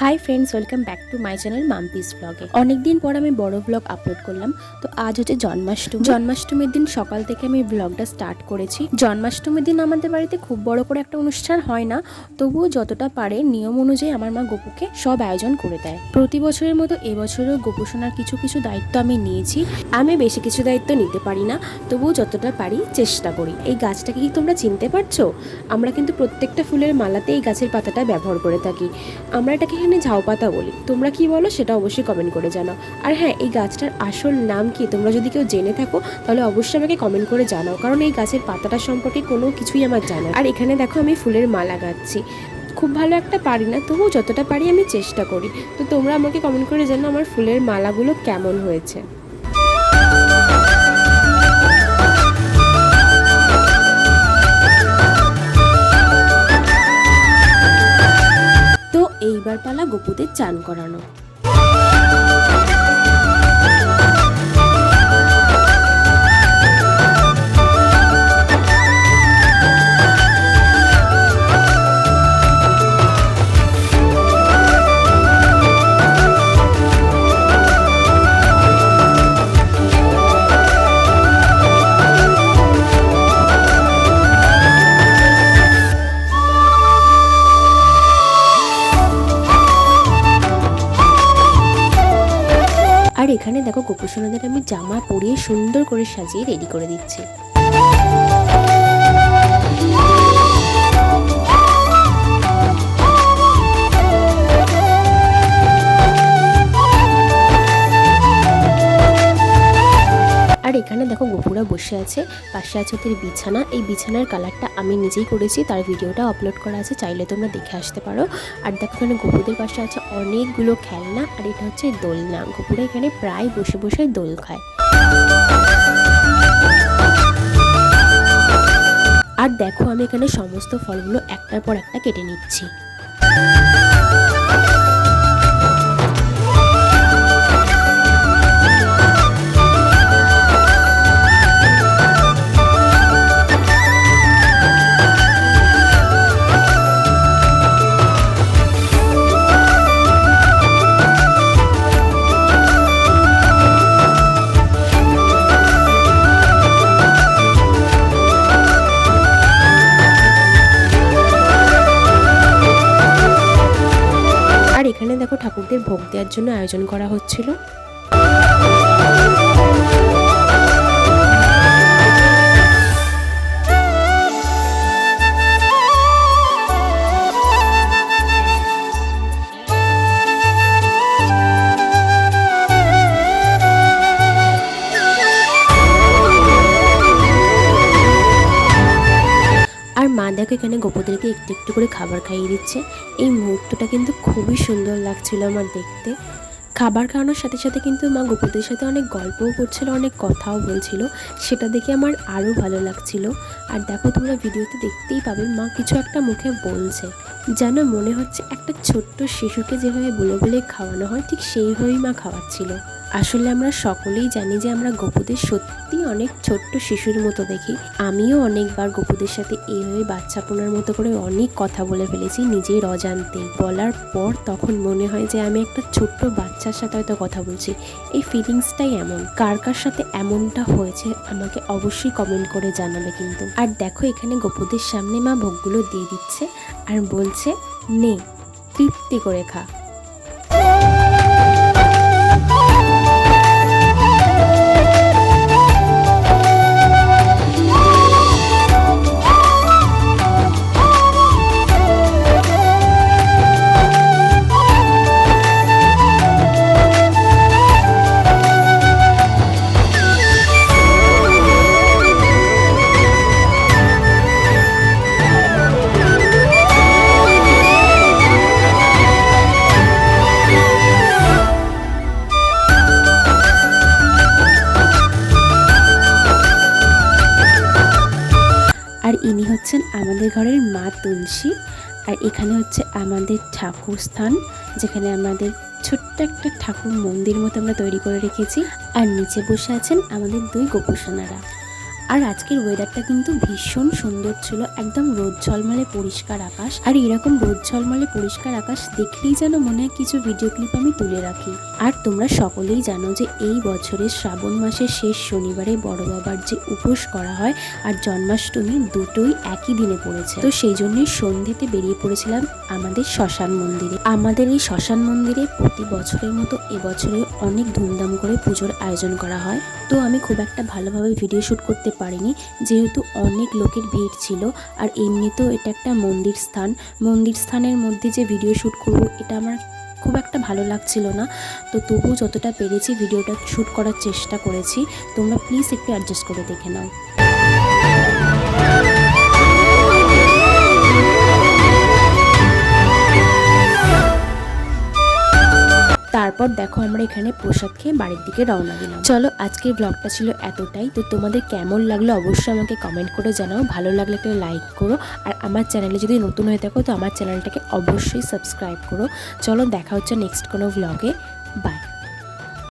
Hi friends, welcome back to my channel Mampi's ব্লগে। অনেকদিন পর আমি বড় ব্লগ আপলোড করলাম। তো আজ হচ্ছে জন্মাষ্টমীর দিন সকাল থেকে আমি ব্লগটা স্টার্ট করেছি। জন্মাষ্টমীর দিন আমাদের বাড়িতে খুব বড় করে একটা অনুষ্ঠান হয় না, তবুও যতটা পারে নিয়ম অনুযায়ী আমার মা গপুকে সব আয়োজন করে দেয়। প্রতি বছরের মতো এবছরও গপু সোনার কিছু কিছু দায়িত্ব আমি নিয়েছি। আমি বেশি কিছু দায়িত্ব নিতে পারি না, তবুও যতটা পারি চেষ্টা করি। এই গাছটাকে কি তোমরা চিনতে পারছো? আমরা কিন্তু প্রত্যেকটা ফুলের মালাতে এই গাছের পাতাটা ব্যবহার করে থাকি। আমরা এটাকে এখানে ঝাউ পাতা বলি। তোমরা কি বলো সেটা অবশ্যই কমেন্ট করে জানাও। আর হ্যাঁ, এই গাছটার আসল নাম কি তোমরা যদি কেউ জেনে থাকো তাহলে অবশ্যই আমাকে কমেন্ট করে জানাও, কারণ এই গাছের পাতাটা সম্পর্কে কোনো কিছুই আমার জানা। আর এখানে দেখো আমি ফুলের মালা গাচ্ছি। খুব ভালো একটা পারি না, তবুও যতটা পারি আমি চেষ্টা করি। তো তোমরা আমাকে কমেন্ট করে জানাও আমার ফুলের মালাগুলো কেমন হয়েছে। তো এইবার পালা গপুদের চান করানো। আর এখানে দেখো গপু সোনাদের আমি জামা পরিয়ে সুন্দর করে সাজিয়ে রেডি করে দিচ্ছি। আর এখানে দেখো গপুরা বসে আছে, পাশে আছে ওদের বিছানা। এই বিছানার কালারটা আমি নিজেই করেছি, তার ভিডিওটা আপলোড করা আছে, চাইলে তোমরা দেখে আসতে পারো। আর দেখো এখানে গপুদের পাশে আছে অনেকগুলো খেলনা, আর এটা হচ্ছে দোলনা। গপুরা এখানে প্রায় বসে বসে দোল খায়। আর দেখো আমি এখানে সমস্ত ফলগুলো একটার পর একটা কেটে নিচ্ছি। এখানে দেখো ঠাকুরদের ভোগ দেওয়ার জন্য আয়োজন করা হচ্ছিল। আর মা দেখো এখানে গপুদেরকে একটু একটু করে খাবার খাইয়ে দিচ্ছে। এই মুহূর্তটা কিন্তু খুবই সুন্দর লাগছিল আমার দেখতে। খাবার খাওয়ানোর সাথে সাথে কিন্তু মা গপুদের সাথে অনেক গল্পও করছিল, অনেক কথাও বলছিল, সেটা দেখে আমার আরও ভালো লাগছিল। আর দেখো তোমরা ভিডিওতে দেখতেই পাবে মা কিছু একটা মুখে বলছে, যেন মনে হচ্ছে একটা ছোট্ট শিশুকে যেভাবে বলে বলে খাওয়ানো হয় ঠিক সেইভাবেই মা খাওয়াচ্ছিল। আসলে আমরা সকলেই জানি যে আমরা গপুদের সত্যি অনেক ছোট্ট শিশুর মতো দেখি। আমিও অনেকবার গপুদের সাথে এইভাবে বাচ্চাপোনার মতো করে অনেক কথা বলে ফেলেছি নিজের অজান্তে। বলার পর তখন মনে হয় যে আমি একটা ছোট্ট বাচ্চার সাথে হয়তো কথা বলছি। এই ফিলিংসটাই এমন। কার কার সাথে এমনটা হয়েছে আমাকে অবশ্যই কমেন্ট করে জানাবে কিন্তু। আর দেখো এখানে গপুদের সামনে মা ভোগগুলো দিয়ে দিচ্ছে আর বলছে, নে তৃপ্তি করে খা। আর ইনি হচ্ছেন আমাদের ঘরের মা তুলসী। আর এখানে হচ্ছে আমাদের ঠাকুর স্থান, যেখানে আমাদের ছোট্ট একটা ঠাকুর মন্দির মতো আমরা তৈরি করে রেখেছি। আর নিচে বসে আছেন আমাদের দুই গপু সোনারা। আর আজকের ওয়েদারটা কিন্তু ভীষণ সুন্দর ছিল, একদম রোদ ঝলমলে পরিষ্কার আকাশ। আর এরকম রোদ ঝলমলে পরিষ্কার আকাশ দেখলেই যেন মনে হয় কিছু ভিডিও ক্লিপ আমি তুলে রাখি। আর তোমরা সকলেই জানো যে এই বছরের শ্রাবণ মাসের শেষ শনিবারে বড় বাবার যে উপোস করা হয় আর জন্মাষ্টমী দুটোই একই দিনে পড়েছে। তো সেই জন্যই সন্ধ্যেতে বেরিয়ে পড়েছিলাম আমাদের শ্মশান মন্দিরে। আমাদের এই শ্মশান মন্দিরে প্রতি বছরের মতো এবছরে অনেক ধুমধাম করে পুজোর আয়োজন করা হয়। তো আমি খুব একটা ভালোভাবে ভিডিও শ্যুট করতে পারিনি, যেহেতু অনেক লোকের ভিড় ছিল। আর এমনিতেও এটা একটা মন্দির স্থান, মন্দির স্থানের মধ্যে যে ভিডিও শ্যুট করব এটা আমার খুব একটা ভালো লাগছিল না। তো তবু যতটা পেরেছি ভিডিওটা শ্যুট করার চেষ্টা করেছি। তোমরা প্লিজ একটু অ্যাডজাস্ট করে দেখে নাও। তারপর দেখো আমরা এখানে প্রসাদ খেয়ে বাড়ির দিকে রওনা দিলাম। চলো আজকের ব্লগটা ছিল এতটাই। তো তোমাদের কেমন লাগলো অবশ্যই আমাকে কমেন্ট করে জানাও। ভালো লাগলে একটা লাইক করো, আর আমার চ্যানেলে যদি নতুন হয়ে থাকো তো আমার চ্যানেলটাকে অবশ্যই সাবস্ক্রাইব করো। চলো দেখা হচ্ছে নেক্সট কোনো ব্লগে। বাই।